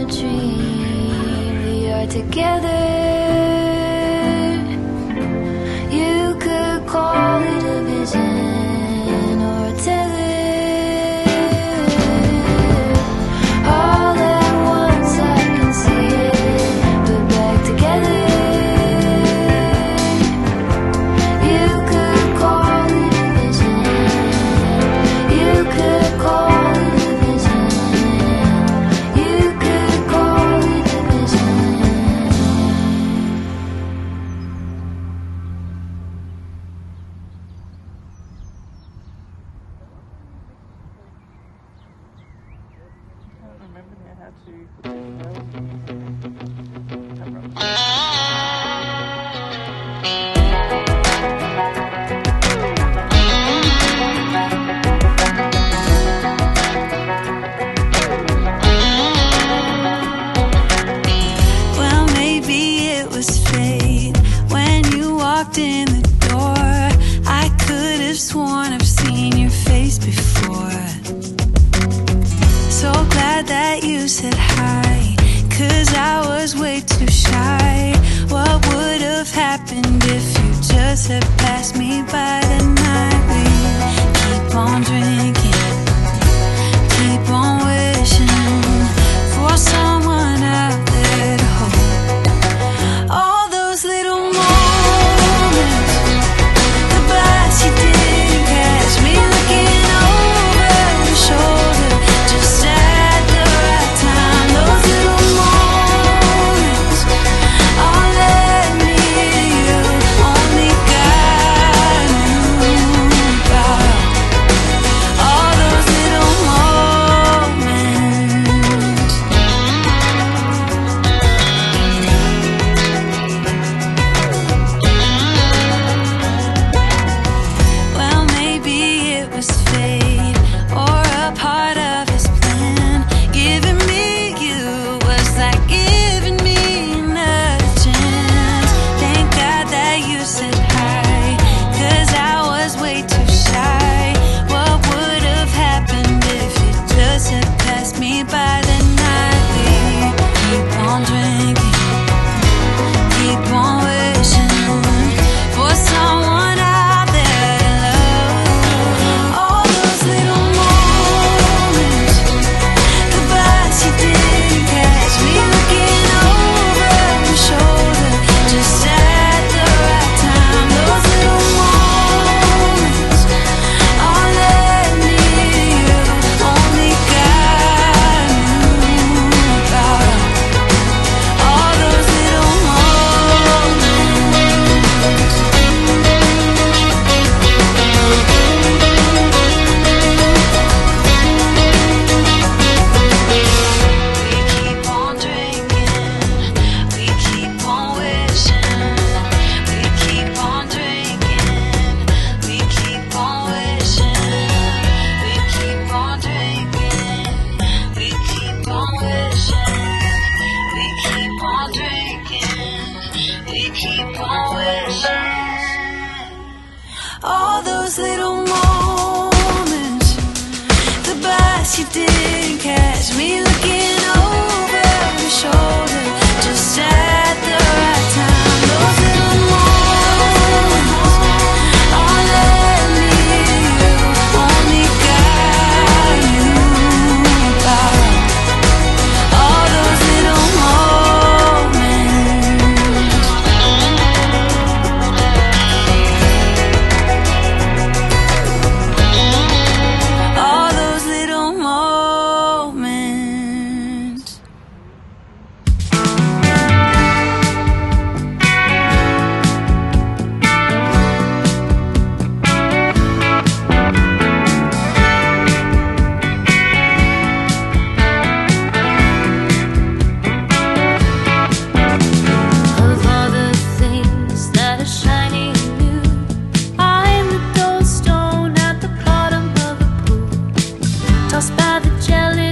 dream we are together. You could call it a vision or a tether. All at once I can see it, but back together. You could call it a vision. You could call it a vision. You could call it a vision. I don't remember now how to Well, maybe it was fate when you walked in the door. I could have sworn I've seen your face before. So glad that you said hi, 'cause I was way too shy. What would have happened if you just had passed me by the night? We keep on drinking, keep on wishing for someone out there to hold. All those little moments, the bites you didn't catch, me looking over your shoulder just at the right time. Those little moments all led me to you, only God knew about. All those little moments. Well, maybe it was fate or a part of his plan. Giving me you was like giving me another chance. Thank God that you said hi, 'cause I was way too shy. What would have happened if you just had passed me by the night? We keep on drinking, keep on wishing for someone out there to love. All those little moments, the bites you didn't catch, me looking over your shoulder just at the right time. Those little moments all led me to you, only God knew about. All those little moments. We keep on drinking, we keep on wishing. We keep on drinking, we keep on wishing. We keep on drinking, we keep on wishing. We keep on drinking, we keep on wishing. All those little moments, the bites you didn't catch, me looking over your shoulder just at the right time. Those little moments all led me to you, only God knew about. All those little moments. All those little moments. Of all the things that are shiny and new, I'm the gold stone at the bottom of the pool, tossed by the jelly